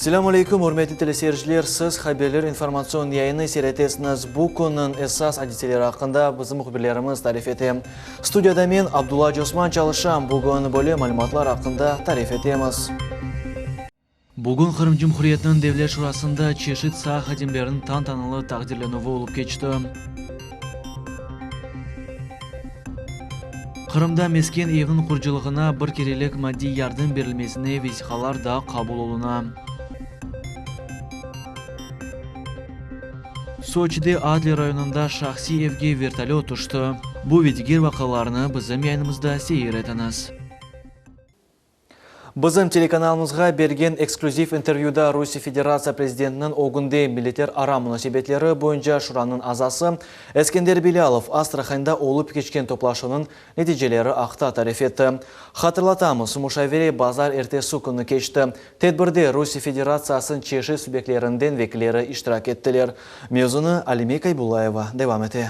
Assalamu alaikum, hurmatli teleseyirciler. Siz haberler informasyon yayını seyretesiniz. Bu kunun esas adisileri hakkında bizim muhbirlerimiz tarif eteyim. Studiyada men Abdullah Osman çalışam. Bugün böyle malumatlar hakkında tarif etemiz. Bugün Kırım Cumhuriyeti'nin Devlet Şurası'nda çeşit sağ hacimlerin tantanalı takdirlenüvü olup geçti. Kırım'da mesken evinin kurculuğuna bir kerelik maddi yardım verilmesine vesikalar da kabul oluna. Soçi'de Adli rayonunda şahsi evge vertolyot uçtu. Bu ve diğer vakalarını bizim yayınımızda seyretiniz. Bizim telekanalımızga bergen ekskluziv intervyuda Rusya Federatsiya Prezidentinin ogunde militer ara münasebetleri boyunca Şuranın azası Eskender Bilalov Astrakhan'da olup geçken toplaşının neticeleri akta tarif etti. Hatırlatamız, muşaviri bazar ertesi günü geçti. Tedbirde Rusya Federatsiyasının çeşit subyeklerinden vekilleri iştirak ettiler. Mevzunu Alime Kaybulayeva devam etti.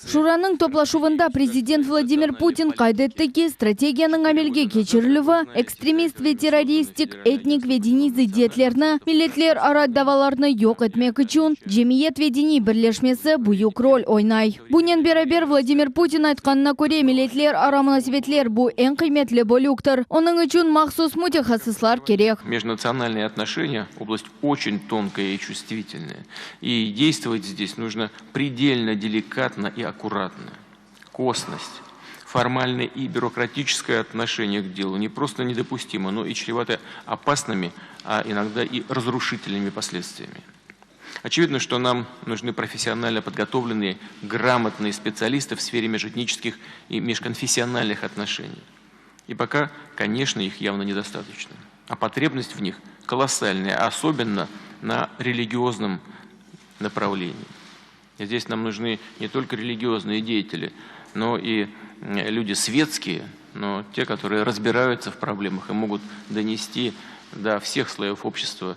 Şuranın toplaşuvында Президент Владимир Путин kaydetti ki strategiyanın amelge geçirilüvü ekstremist ve terroristik, etnik ve dini ziddiyetlerini, milletler ara davalarını yok etmek için cemiyet ve dini birleşmesi büyük rol oynay. Bunun beraber Vladimir Putin aytkanına göre milletler ara münasebetler bu en kıymetli bölüktür. Onun için mahsus mütehassıslar gerek. Межнациональные отношения – область очень тонкая и чувствительная. И действовать здесь нужно предельно деликатно и аккуратно. Косность, формальное и бюрократическое отношение к делу не просто недопустимо, но и чревато опасными, а иногда и разрушительными последствиями. Очевидно, что нам нужны профессионально подготовленные, грамотные специалисты в сфере межэтнических и межконфессиональных отношений. И пока, конечно, их явно недостаточно. А потребность в них колоссальная, особенно на религиозном направлении. Здесь нам нужны не только религиозные деятели, но и люди светские, но те, которые разбираются в проблемах и могут донести до всех слоев общества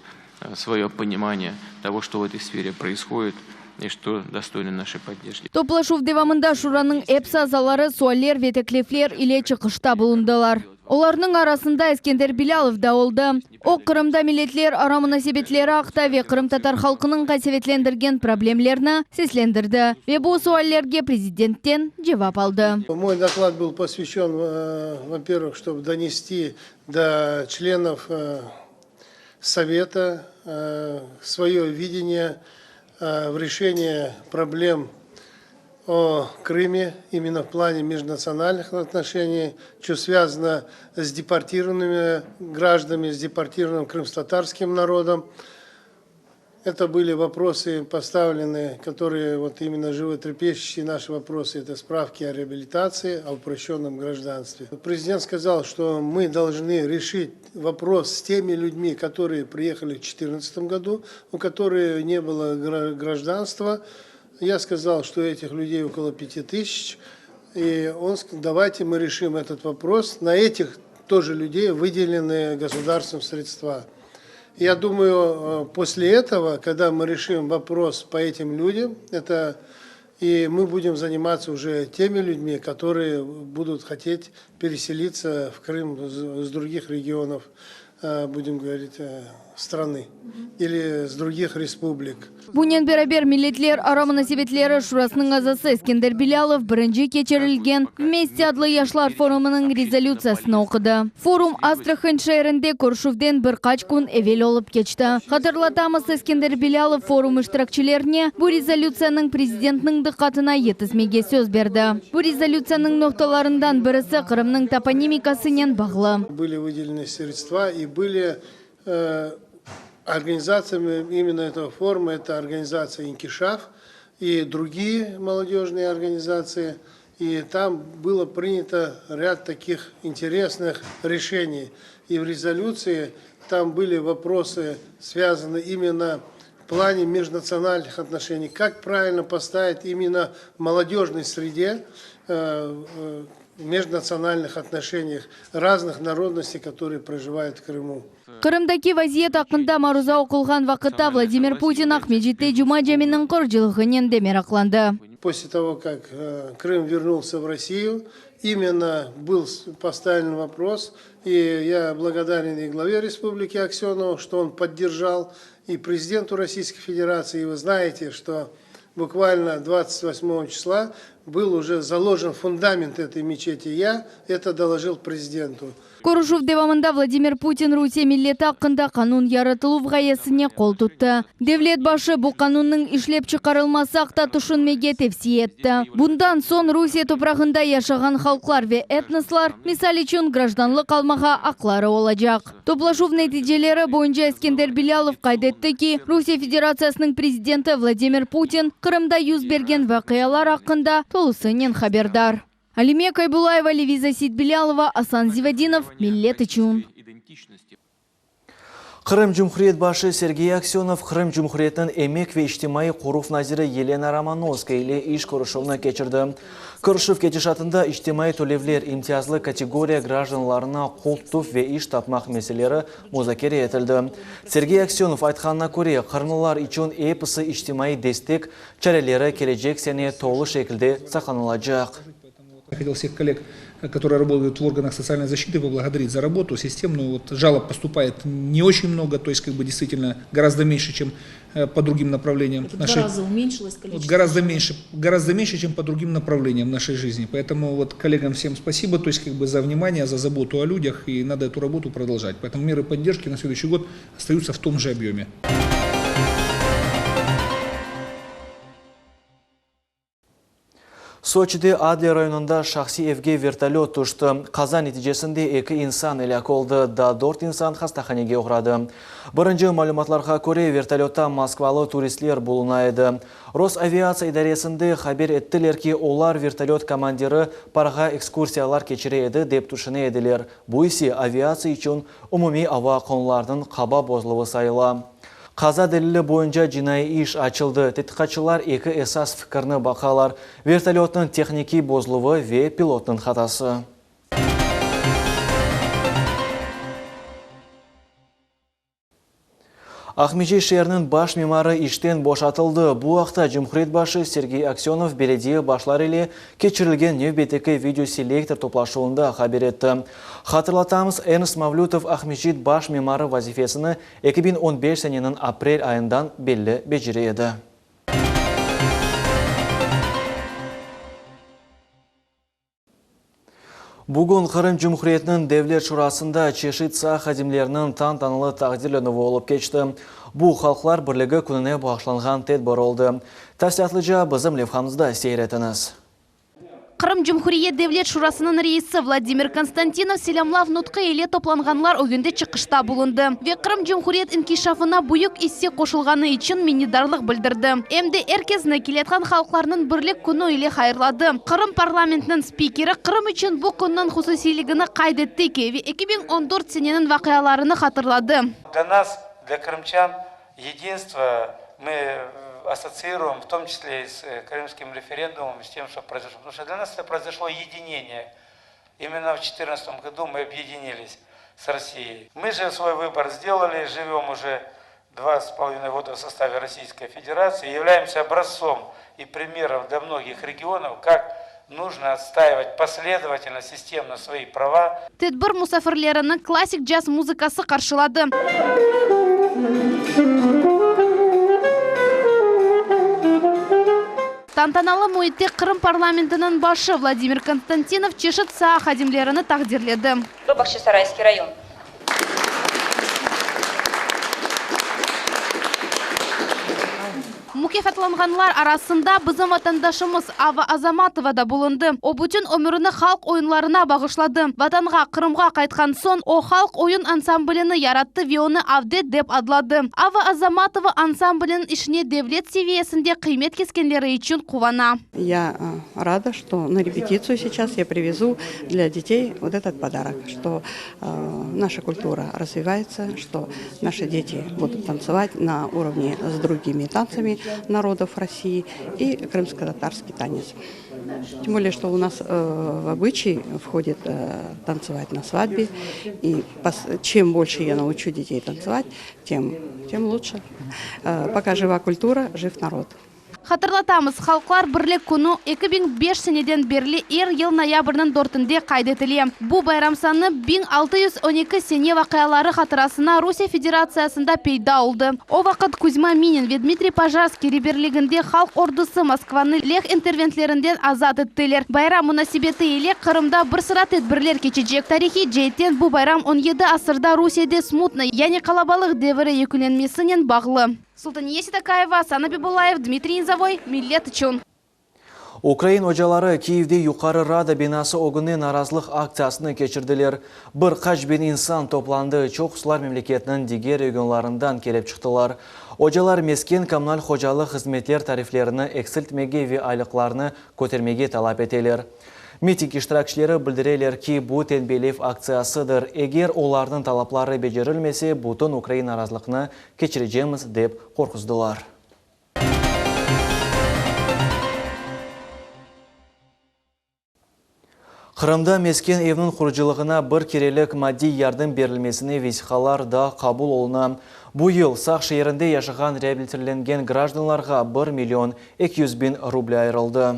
свое понимание того, что в этой сфере происходит и что достойно нашей поддержки. Toplaşuv devamında Şuranın EPS azaları sualler ve teklifler ile çıkışta bulundular. Onların arasında Eskender Bilalov da oldu. O Kırım'da milletler ara münasebetleri haqda ve Kırım Tatar halkının kasevetlendirgen problemlerini seslendirdi ve bu suallerge президенттен cevap aldı. Мой доклад был посвящен, во-первых, чтобы донести до членов Совета свое видение в решении проблем о Крыме именно в плане межнациональных отношений, что связано с депортированными гражданами, с депортированным крымско-татарским народом. Это были вопросы поставлены, которые вот именно животрепещущие наши вопросы, это справки о реабилитации, о упрощенном гражданстве. Президент сказал, что мы должны решить вопрос с теми людьми, которые приехали в 2014 году, у которых не было гражданства. Я сказал, что этих людей около 5000, и он сказал, давайте мы решим этот вопрос. На этих тоже людей выделены государством средства. Я думаю, после этого, когда мы решим вопрос по этим людям, и мы будем заниматься уже теми людьми, которые будут хотеть переселиться в Крым с других регионов, будем говорить, страны или с других республик. Bunun beraber milletler ara münasebetleri Şurasının azası Eskender Bilalov birinci geçirilgen Вместе adlı yaşlar forumunun rezolütsiyasını okudu. Forum Astrakhan şehrinde Kurşuv'den birkaç gün evvel olup geçti. Hatırlatamız Eskender Bilalov forum iştirakçilerine bu rezolütsiyanın prezidentinin dikkatine yetişmege söz verdi. Bu rezolütsiyanın noktalarından birisi Kırım'ın toponimikasının bağlı. Были выделены средства и были организациями именно этого форума, это организация Инкишаф и другие молодежные организации. И там было принято ряд таких интересных решений. И в резолюции там были вопросы, связанные именно в плане межнациональных отношений. Как правильно поставить именно в молодежной среде, в межнациональных отношениях разных народностей, которые проживают в Крыму. Kırım'daki vaziyet hakkında maruza okulgan vakitte Vladimir Putin Ахмеджитте Cuma Cemi'nin kurculuğunun de meraklandı. После того, как Крым вернулся в Россию, именно был поставлен вопрос И я благодарен и главе Республики Аксенову, что он поддержал, и президенту Российской Федерации. И вы знаете, что буквально 28 числа был уже заложен фундамент этой мечети. Я это доложил президенту. Корушев девамында Владимир Путин Русия миллеті ақында қанун яратылу ғаясыне қол тұтты. Девлет башы бұл қанунның ишлеп чықарылмасақ та тұшынмеге тепси етті. Бұндан сон Русия топрағында яшаған халқлар ве этнослар мисал үшін гражданлық алмаға ақлары олажақ. Топлашу нәтижелері бойынша Эскендер Билялов қайдетті ки, Русия Федерациясының президенті Владимир Путин Қырымда юз берген вақиялар ақында толысынен хабердар. Алиме Кайбулаева, Левиза Сидбилялова, Асан Зивадинов, Миллет Ичун. Қырым Жұмхурет башы Сергей Аксенов Қырым Жұмхуретінің эмек ве иштимай қоруф назиры Елена Романовская ile иш көрішуіні кечірді. Көрішів кетішатында иштимай төлевлер имтиязлы категория гражданларына қолтуф ве иш тапмақ меселері музакере етілді. Сергей Аксенов айтқанына көре қырмылар için эпысы иштимай дестек чарелері келечек сене толы шекілде сақанылacak. Я хотел всех коллег, которые работают в органах социальной защиты, поблагодарить за работу системную. Вот жалоб поступает не очень много, то есть действительно гораздо меньше, чем по другим направлениям. В 2 раза уменьшилось количество? Гораздо меньше, чем по другим направлениям нашей жизни. Поэтому вот коллегам всем спасибо, то есть за внимание, за заботу о людях, и надо эту работу продолжать. Поэтому меры поддержки на следующий год остаются в том же объеме. Сочиде Адлер районында шахси evге вертолет ұшты. Қаза нәтижесінде 2 инсан әлек олды, да 4 инсан хастаханеге ұғрады. Бірінші мәліматларға көре вертолетта Москвалы туристлер болынайды. Росавиация идаресінде хабер еттілер ки олар вертолет командиры парға экскурсиялар кечіреді деп түшіне еділер. Бұл есе авиация үшін умуми ава қонлардың қаба бозлығы сайыла. Қаза дәлелі бойынша жинай иш açıldı. Тетқачылар 2 esas fikirni бақалар. Вертолетның техники бозлығы ве пилотның хатасы. Ахмечи шерінің баш мемары иштен бошатылды. Бұл вақта Жұмхурет башы Сергей Аксенов беледие башлар еле кечірілген нөбетекі видеоселектор топлашуында хабер етті. Хатырлатамыз, Эрнст Мавлютов Ахмечит баш мемары вазифесіні 2015 сененің апрель айындан белі бежірі еді. Бүгін Қырым Жұмхуретінің Девлет Шурасында Чешит Са хадимлерінің тантанылы тағдирленуі болып кечті. Бұл халқлар бірлігі күніне бағышланған тедбір олды. Тәсиятлыжа бізім левхамызда сейретіңіз. Қырым Жұмхурет Девлет Шурасының рейсі Владимир Константинов селямлав нұтқы еле топланғанлар өгінді чықышта болынды. Ве Қырым Жұмхурет инкишафына бұйық есе қошылғаны үшін минидарлық білдірді. Әмді әркезіне келетқан халықларының бірлік күні еле хайырлады. Қырым парламентінің спикері Қырым үшін бұл күннің хусусилігіні қайдетті ке, 2014 сененің вақияларыны хатырлады. Для нас, для крымчан, единство мы ассоциируем, в том числе и с крымским референдумом, с тем, что произошло. Потому что для нас это произошло единение. Именно в 2014 году мы объединились с Россией. Мы же свой выбор сделали, живем уже 2,5 года в составе Российской Федерации, являемся образцом и примером для многих регионов, как нужно отстаивать последовательно, системно свои права. Тедбір мұсафірлерінің классик джаз музыкасы қаршылады. Тантаналы мұйетте Қырым парламентінің башы Владимир Константинов Чешит Са хадимлеріні тақдирледі. Бахчисарайский район. Мукефатланғанлар арасында біздің ватандашымыз Ава Азаматова да болынды. О бүтін өміріні халық ойынларына бағышлады. Ватанға, Қырымға қайтқан сон, о халық ойын ансамбліні яратты вионы Авдет деп адлады. Ава Азаматова ансамблінің ішіне Девлет севиесінде қимет кескенлері үшін қуана. Я рада, что на репетицию сейчас я привезу для детей вот этот подарок, что наша культура развивается, что наши дети будут танцевать на уровне с другими танцами народов России и крымско-татарский танец. Тем более, что у нас в обычай входит танцевать на свадьбе. И чем больше я научу детей танцевать, тем лучше. Пока жива культура, жив народ. Хатırlatамыз, халықлар бірлік күні 2005 сенеден берлі ел ноябрның 4-інде қайдетіле. Бұл байрамсаны 1612 сене вақиялары хатырасына Русия Федерациясында пейда олды. О вақыт Кузьма Минин ve Дмитрий Пожарский реберлігінде халық ордысы Москваны лех интервентлерінден азат еттілер. Байрам мұнасибеті еле Қырымда бір sıra тедбірлер кечечек. Тарихи жейттен бұл байрам 17 асырда Русияде смутны, яғни қалабалық девірі екіленмесінен бағлы. Султания Ситакаева, Сана Бибулаев, Дмитрий Низовой, Миллет Чун. Украин ожалары Киевде Юқары Рада бинасы огыны наразылық акциясыны кечірділер. Бір қаж бен инсан топланды чоқсылар мемлекетінің дигер регионларından келіп шықтылар. Ожалар мескен коммунал хожалық қызметтер тарифлеріні эксілтмеге ве айлықларыны көтермеге талап етелер. Митинг иштиракчылары білдірелер ки бұл тенбелев акциясыдыр. Егер олардың талаплары бежерілмесе, бұтын Украин наразылықны кечірежеміз деп қорқыздылар. Қырымда мескен евнің құрыжылығына бір керелік мадди ярдым берілмесіне весихалар да қабыл олына. Бұл ел сақ шерінде яшыған реабилитирленген гражданларға 1 200 000 рубль айырылды.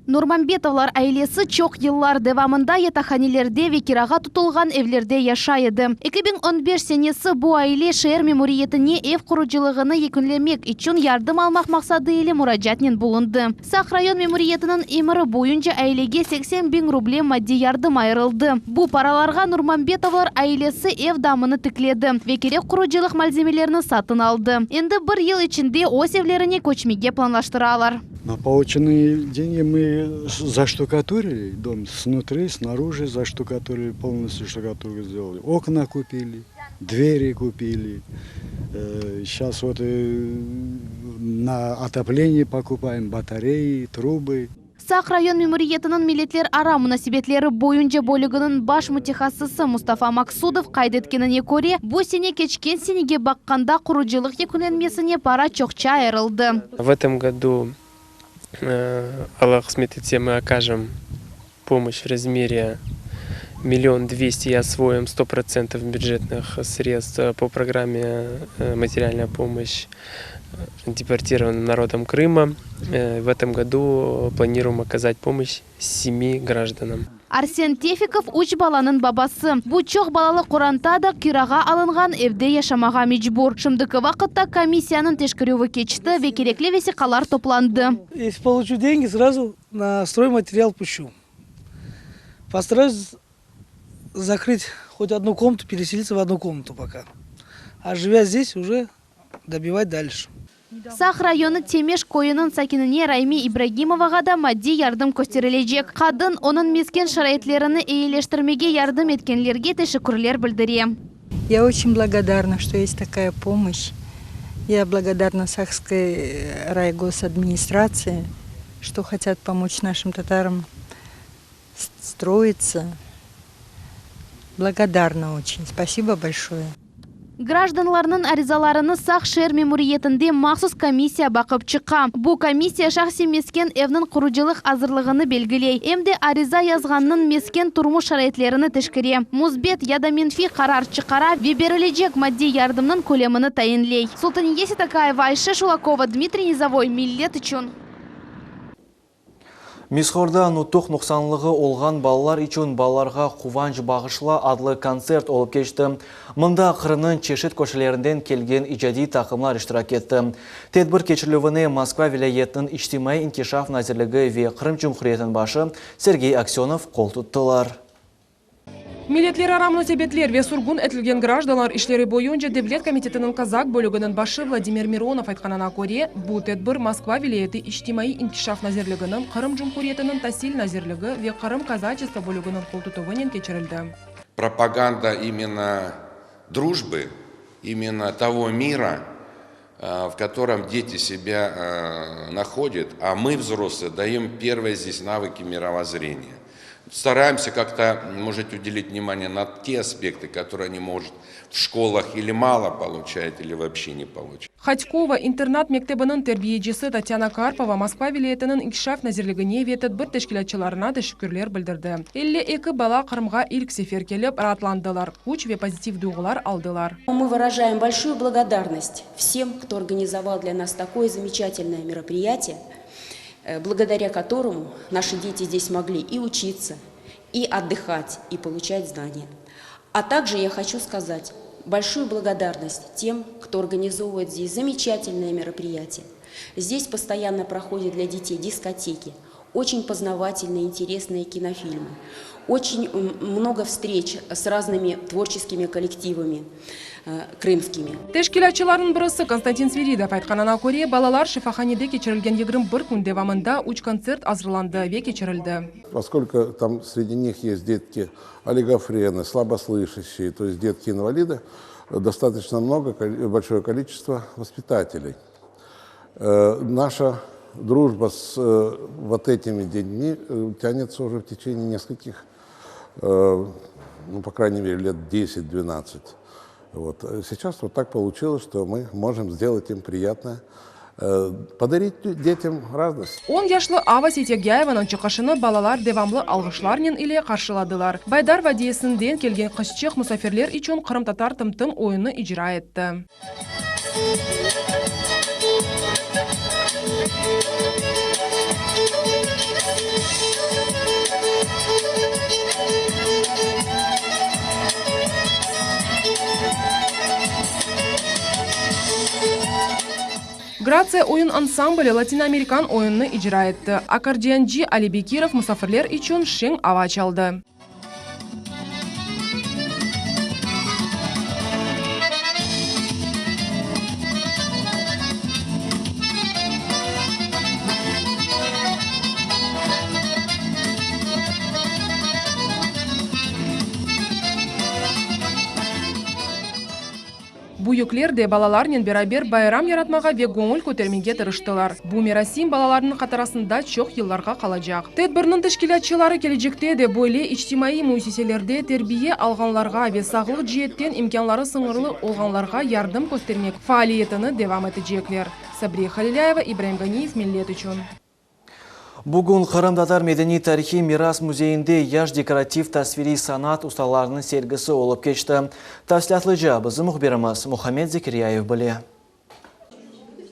Нурманбетовлар айлесі чоқ еллар девамында ятаханелерде векираға тұтылған евлерде яшайды. 2015 сенесі бұл айле шер мемориетіне ев құрыжылығыны екінлемек için ярдым алмақ мақсады елі мұражатнен болынды. Сақ район мемориетінің емірі бойынша айлеге 80 000 рубль мадди ярдым айырылды. Бұл параларға Нурманбетовлар айлесі ев дамыны тікледі. Векерек құрыжылық мальземелеріні сатын алды. Енді бір ел içінде ос евлеріне көчмеге планлаштыралар. На полученные деньги мы заштукатурили дом снутри, снаружи заштукатурили, полностью штукатурку сделали. Окна купили, двери купили. Сейчас вот на отопление покупаем батареи, трубы. Сақ район мемориетінің милетлер ара мұнасибетлері бойынша бөлігінің баш мутехассысы Мустафа Максудов қайдеткеніне көре, бұл сене кечкен сенеге баққанда құрыжылық екіленмесіне пара чоқча айырылды. В этом году Аллах сметите, мы окажем помощь в размере 1 200 000 и освоим 100% бюджетных средств по программе «Материальная помощь депортированным народам Крыма». В этом году планируем оказать помощь 7 гражданам. Арсен Тефиков үш баланың бабасы. Бұл чоқ балалы Құранта да кираға алынған евде яшамаға мечбур. Шымдықы вақытта комиссияның тешкірюві кечті ве кереклі весиқалар топланды. Если получу деньги, сразу на стройматериал пущу. Постараюсь закрыть хоть одну комнату, переселиться в одну комнату пока. А живя здесь, уже добивать дальше. Сақ районы Темеш койының сакиніне Райми Ибрагимоваға да мадди ярдым көстерілежек. Қадын оның мескен шарайтлеріні ейлештірмеге ярдым еткенлерге тешікірлер білдіре. Я очень благодарна, что есть такая помощь. Я благодарна Сахской райгосадминистрации, что хотят помочь нашим татарам строиться. Благодарна очень. Спасибо большое. Гражданларының аризаларыны Сақ шер мемориетінде мақсус комиссия бақып шыққан. Бұл комиссия шақси мескен евнің құрыжылық азырлығыны белгілей. Емде ариза язғанның мескен тұрмыш шарайтлеріні тішкіре. Музбет яда менфи қарар чықара веберілежек мадди ярдымның көлеміні тайынлей. Султания Ситакаева, Айше Шулакова, Дмитрий Низовой, Миллет Чун. Мисхорда нұттық нұқсанлығы олған балалар үшін балаларға қуванж бағышла адлы концерт олып кешті. Мұнда Қырымның чешет көшелерінден келген ижади тақымлар іштірак етті. Тедбір кечірлігіне Москва вилаетінің иштимай инкишаф назірлігі ве Қырым Жұмхуриетінің башы Сергей Аксенов қол тұттылар. Милетлер арамны себетлер ве сургун этілген гражданлар ишлері бойынша Девлет комитетінің казак бөлігінің башы Владимир Миронов айтқанына көре, бұл тедбір Москва вилайеті иштимай инкишаф назерлігінің, Қырым Жұмхуриетінің тасил назерлігі ве Қырым казачество бөлігінің қолтутығынен кечірілді. Пропаганда именно дружбы, именно того мира, в котором дети себя находят, а мы, взрослые, даем первые здесь навыки мировоззрения. стараемся как-то, может, уделить внимание на те аспекты, которые они, может, в школах или мало получают, или вообще не получают. Хотькова интернат мектебінің тәрбиечісі Татьяна Карпова Москва вилетінің инкишаф назирлігіне ветет бір тешкілетчіларына да шүкірлер білдірді. 52 бала Қырымға ilk сефер келіп ратландылар, күч ве позитив дуғылар алдылар. Мы выражаем большую благодарность всем, кто организовал для нас такое замечательное мероприятие, благодаря которому наши дети здесь могли и учиться, и отдыхать, и получать знания. А также я хочу сказать большую благодарность тем, кто организовывает здесь замечательные мероприятия. Здесь постоянно проходят для детей дискотеки, очень познавательные, интересные кинофильмы, очень много встреч с разными творческими коллективами крымскими. Тешкилатчыларның бірісі Константин Свиридов айтқанына көре, балалар шифаханеде кечірілген 21 күн девамында 3 концерт азырланды ве кечірілді. Поскольку там среди них есть детки олигофрены, слабослышащие, то есть детки-инвалиды, достаточно большое количество воспитателей. Наша дружба с вот этими детьми тянется уже в течение нескольких, ну, по крайней мере, лет 10-12. Вот. Сейчас вот так получилось, что мы можем сделать им приятное, подарить детям радость. 10 яшлы Ава Сетегяеваның чықышыны балалар девамлы алғышларнен иле қаршыладылар. Байдар вадиесінден келген қышчық мұсафирлер үшін Қырым-татар тым-тым ойыны ижра етті. Грация ойын ансамблі латиноамерикан ойынны ижра етті. Аккордеончы Али Бекиров мұсафирлер үшін шең ава чалды. Буюклер де балаларнен берабер байрам яратмаға ве көңіл көтермеге тырыштылар. Бу мерасим балаларының қатарасында чоқ йылларға қалажақ. Тедбірнің тешкилатчылары кележекте де бойле ичтимаи муисеселерде тербие алғанларға ве сағылық жиеттен имканлары сыңырлы олғанларға ярдым көстермек фаалиетіні девам етежеклер. Сабрия Халиляева, Ибраим Ганиев, Миллет үшін. Бүгін Қырым-татар медени тарихи мирас музейінде яш декоратив тасвири санат ұсталарының сергісі олып кешті. Тәфсілатлы жабызы мұхберіміз Мухаммед Зекирияев біле.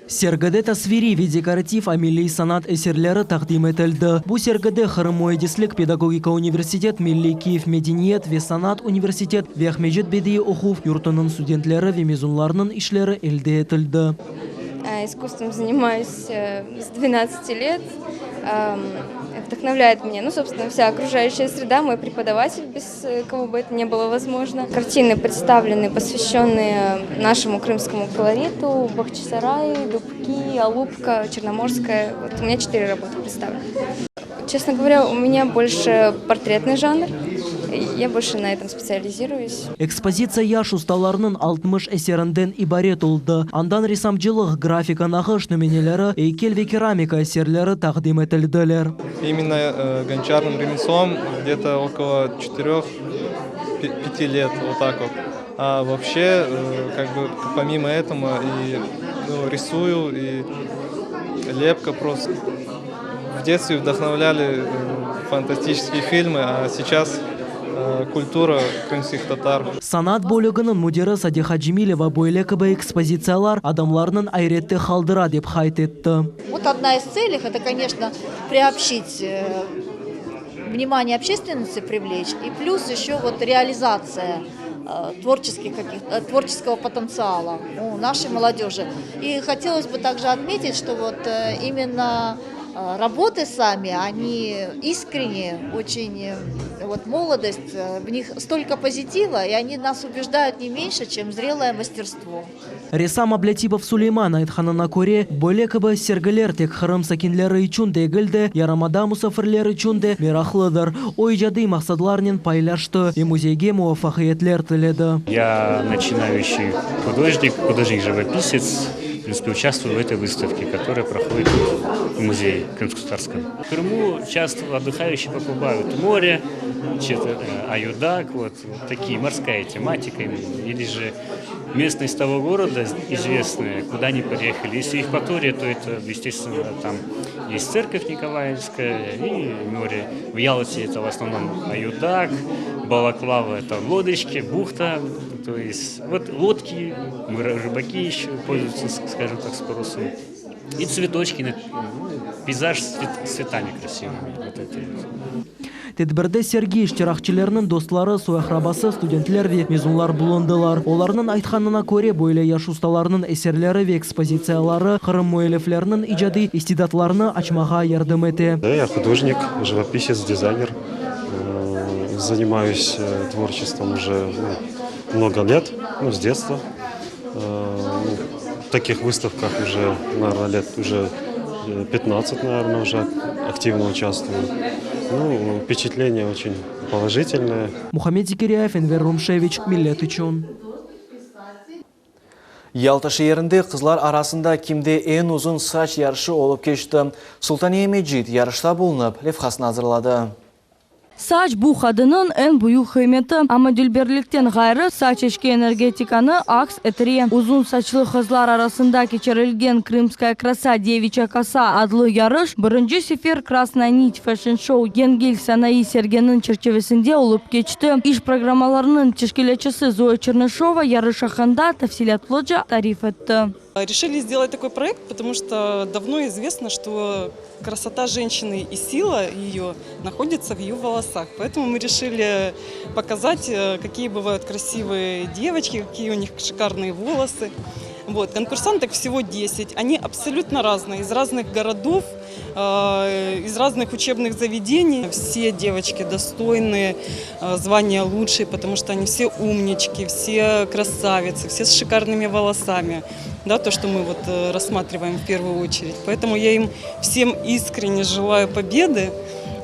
Сергіде тасвири ве декоратив амилли санат эсерлері тақдим етілді. Бұл сергіде Қырым Муэдислік педагогика университет, Милли Киев медениет ве санат университет ве Ахмеджет Бедей Охув юртының студентлері ве мезунларының ішлері елде етілді. Искусством занимаюсь с 12 лет. Вдохновляет меня, ну, собственно, вся окружающая среда, мой преподаватель, без кого бы это не было возможно. Картины представлены, посвященные нашему крымскому колориту: Бахчисарай, Дубки, Алупка, Черноморская. Вот у меня 4 работы представлены. Честно говоря, у меня больше портретный жанр. Я больше на этом специализируюсь. Экспозиция яш ұсталарының 60 әсерінден ибарет олды. Андан рисамчылық, графика нақыш нөменелері, эйкел ве керамика әсерлері тақдим етілділер. Именно гончарным ремеслом где-то около 4-5 лет, вот так вот. А вообще, как бы помимо этого, и рисую, и лепка просто. В детстве вдохновляли фантастические фильмы, а сейчас культура крымских татар. Санат бөлігінің мудирі Садиха Джемилева бойлекібі экспозициялар адамларының айретті халдыра деп хайт етті. Вот одна из целей — это, конечно, приобщить внимание общественности, привлечь, и плюс еще вот реализация творческого потенциала у нашей молодежи. И хотелось бы также отметить, что вот именно работы сами, они искренние, очень, вот молодость, в них столько позитива, и они нас убеждают не меньше, чем зрелое мастерство. Ресам Аблятипов Сулейман айтқанына көре, бөлекібі сергілер тек Қырым сакинлері үшін дегілді, ярамада мұсафірлері үшін де мерақлыдыр. Ой жады мақсадларнен пайлашты, и музейге муафақиятлер тіледі. Я начинающий художник-живописец. принципе, участвую в этой выставке, которая проходит в музее Крымско-Татарском. В Крыму часто отдыхающие покупают море, аюдак, вот такие, морская тематика. Или же местность того города известная, куда они приехали. Если Евпатория, то это, естественно, там есть церковь Николаевская и море. В Ялте это в основном аюдак, Балаклава это лодочки, бухта. То есть вот лодки, рыбаки еще пользуются, скажем так, спросом. И цветочки, пейзаж с цветами красивыми. Вот это. Тедберде Сергей иштиракчыларынын достлары, суахрабасы, студентлер ве мезунлар булындылар. Оларнын айтканына көре бойлы яш усталарынын эсерлери ве экспозициялары Кырым муэлефлеринин ижади истидатларыны ачмага ярдым эте. Я художник, живописец, дизайнер. Занимаюсь творчеством уже много лет, с детства. В таких выставках уже, наверное, лет уже 15, наверное, уже активно участвую. Впечатление очень положительное. Мухаммед Зикиряев, Энвер Румшевич, Миллет үчүн. Ялта шээринде кызлар арасында кимде эң узун сач ярышы олуп кечти. Султания Меджид ярышта булунуп, левхасын азырлады. Saç bu kadının en büyük kıymeti ama dülberlikten gayrı saç eşki energetikаны aks etire. Uzun saçlı kızlar arasında geçirilgen Krımskaya Krasa Devicha Kosa adlı yarış birinci sefer Krasnaya Nit Fashion Show Yengil Sanayi serginin çerçevesinde olup geçti. İş programmalarının teşkilatçısı Zoya Чернышова yarış hakkında tafsilatlıca tarif etti. Решили сделать такой проект, потому что давно известно, что красота женщины и сила ее находятся в ее волосах. Поэтому мы решили показать, какие бывают красивые девочки, какие у них шикарные волосы. Вот. Конкурсанток всего 10. Они абсолютно разные, из разных городов, из разных учебных заведений. Все девочки достойны звания лучшей, потому что они все умнички, все красавицы, все с шикарными волосами. Да, то, что мы вот рассматриваем в первую очередь. Поэтому я им всем искренне желаю победы.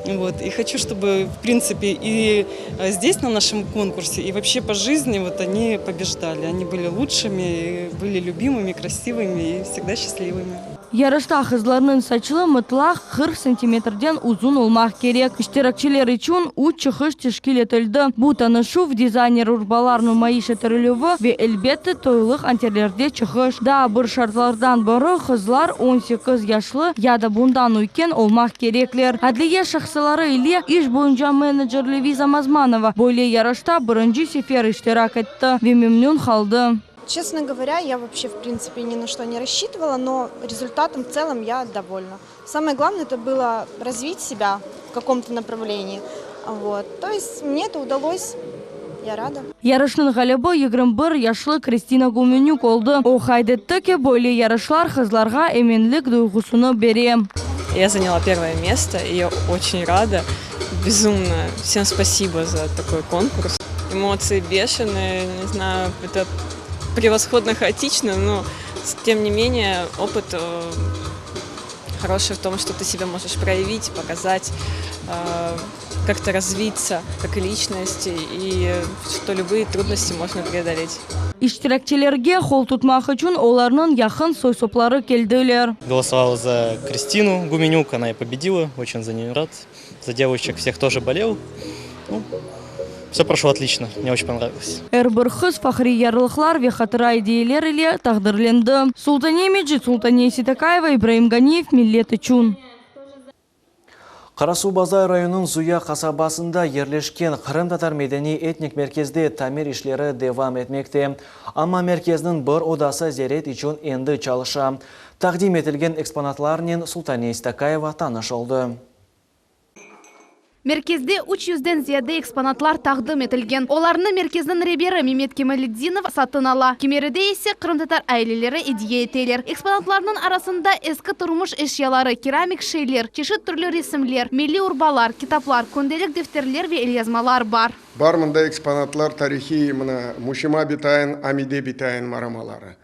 Вот, и хочу, чтобы, в принципе, и здесь, на нашем конкурсе, и вообще по жизни вот они побеждали. Они были лучшими, были любимыми, красивыми и всегда счастливыми. Yarışta kızlarının saçlı mutlak 40 santimetrden uzun olmak gerek. İştirakçılar için 3 çıkış teşkil edildi. Bu tanışıv dizayner urbalarının maişe türülüvü ve elbette toyluk anterlerde çıkış. Daha bir şartlardan biri kızlar 18 yaşlı ya da bundan uyken olmak gerekler. Adliye şahsıları ile iş boyunca menajer Leviza Mazmanova böyle yarışta birinci sefer iştirak etti ve memnun kaldı. Честно говоря, я вообще в принципе ни на что не рассчитывала, но результатом в целом я довольна. Самое главное это было развить себя в каком-то направлении. Вот. То есть мне это удалось. Я рада. Yarışın galibi 21 yaşlı Kristina Gumenyuk oldu. O kaydetti ki böyle yarışlar kızlarga eminlik duygusunu verir. Я заняла первое место, и я очень рада. Безумно. Всем спасибо за такой конкурс. Эмоции бешеные, не знаю, это превосходно хаотично, но тем не менее опыт хороший в том, что ты себя можешь проявить, показать, как-то развиться как личность, и что любые трудности можно преодолеть. İştirakçılarga kol tutmak için onların yakın soysopları geldiler. Голосовал за Кристину Гуменюк, она и победила, очень за нее рад. За девочек всех тоже болел. Все прошло отлично, мне очень понравилось. Her kız fahri yarılıklar ve hatıra hediyeler ile takdirlendi. Sultaniye Medjid, Sultaniye Sitakayeva, İbrahim Ganiyev, Millet üçün. Карасу-Базай районунун Зуя касабасында ерлешкен Кырым татар медени этник мерkezde тамир ишлери девам этмекте. Амма мерkezдин bir odası зерет үчүн энди чалыша. Тагдим этилген экспонатларнын Султания Ситакаева танышылды. Мерkezde 300'den ziyade eksponatlar taqdim etilgen. Olarını merkezden rehberi Mehmet Kemaliddinov satın ala. Kemeride ise Kırım tatar aileleri hediye eteler. Eksponatlarının arasında eski turmuş eşyaları, keramik şeyler, çeşit türlü resimler, milli urbalar, kitaplar, kundelik defterler ve el yazmalar var. Бар мында экспонатлар тарихи мына Мушима Битайын, Амиде Битайын марамалары.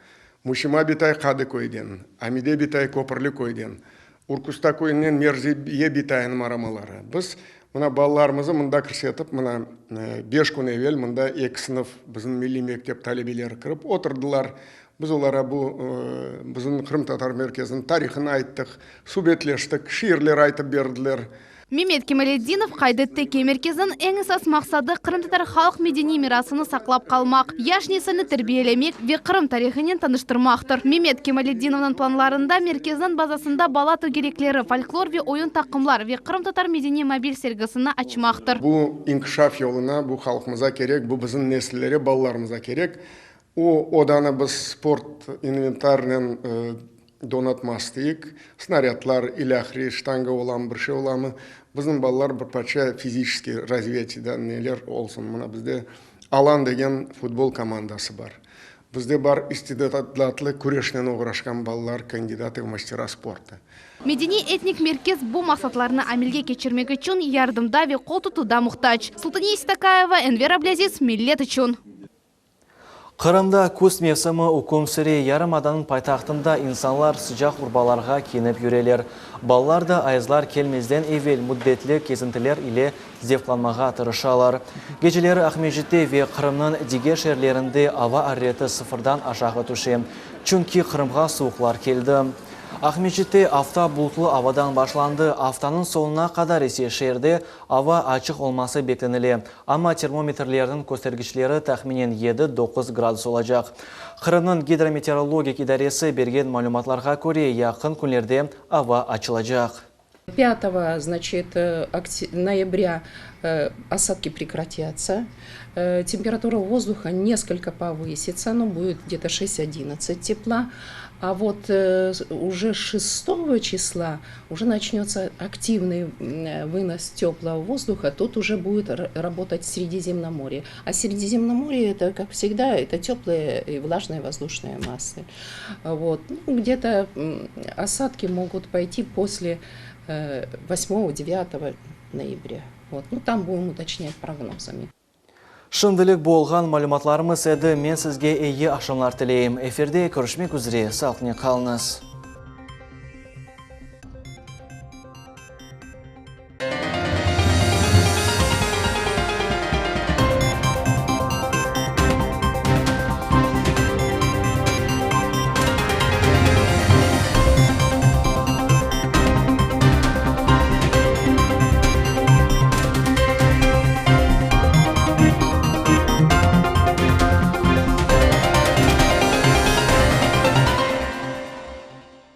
Мушима Битай Кады койден, Амиде Битай Көпірлі койден, Уркуста койден Мерзие Битайын марамалары. Біз мына балаларымызды мында кірсетіп, мына 5 күн евел мында 2 сынып біздің милли мектеп талебелері кіріп отырдылар. Біз оларға біздің Қырым татар мерkezінің тарихын айттық, субетлештік, шиірлер айтып берділер. Мемет Кемалетдинов қайдетті кемеркезін ең esas мақсады Қырым татар халық медени мирасыны сақлап қалмақ. Яш несілні тәрбиелемек ве Қырым тарихынен таныштырмақтыр. Мемет Кемалетдиновның планларында мерkezдің базасында бала төгереклері, фольклор ве ойын тақымлар ве Қырым татар медени мобиль сергісіні açмақтыр. Бұл инкшаф жолына, бұл халқымызға керек, бұл біздің несілері, балаларымызға керек. Оданы біз спорт инвентарнен донатмастық, снарядлар, илахри, штанга оламы, бірше оламы. Біздің балалар бір парша физически развитиеда нелер олсын. Мұна бізде Алан деген футбол командасы бар. Бізде бар истидатлы күрешнен оғырашқан балалар, кандидаты в мастера спорта. Медени этник меркез бұл мақсатларны амелге кечірмек үшін ярдымда ве қол тұтуда мұқтач. Султания Истакаева, Энвер Аблязиз, Миллет үшін. Қырымда көз мевсімі үкім сүре ярым аданын пайтақтында инсанлар sıcak урбаларға кеніп юрелер. Балалар да айызлар келмезден евел мұддетлі кезінтілер иле зевкланмаға тырышалар. Гечелері Ахмежітте ве Қырымның деге шерлерінде ава арреті sıfırдан ашағы түшем. Чүнки Қырымға суықлар келді. Ахмежітте авта бұлтлы авадан башланды. Автанын соңына қадар есе шерде ава açıq olması beklenili. Ama термометрлердің көстергішлері тәхминен 7-9 градус olacak. Қырымның гидрометеорологик идаресі берген малюматларға көре яқын күнлерде ава açılacak. 5 ноября осадки прекратятся. Температура воздуха несколько повысится, но будет где-то 6-11 тепла. А вот уже 6 числа уже начнется активный вынос теплого воздуха. Тут уже будет работать Средиземноморье. А Средиземноморье, это, как всегда, это теплые и влажные воздушные массы. Вот. Где-то осадки могут пойти после 8-9 ноября. Вот. Ну, там будем уточнять прогнозами. Шындылық болған малюматларымыз әді мен сізге ие ашымлар тілейім. Эфирде көрішмек үзіре, салтыне қалыңыз.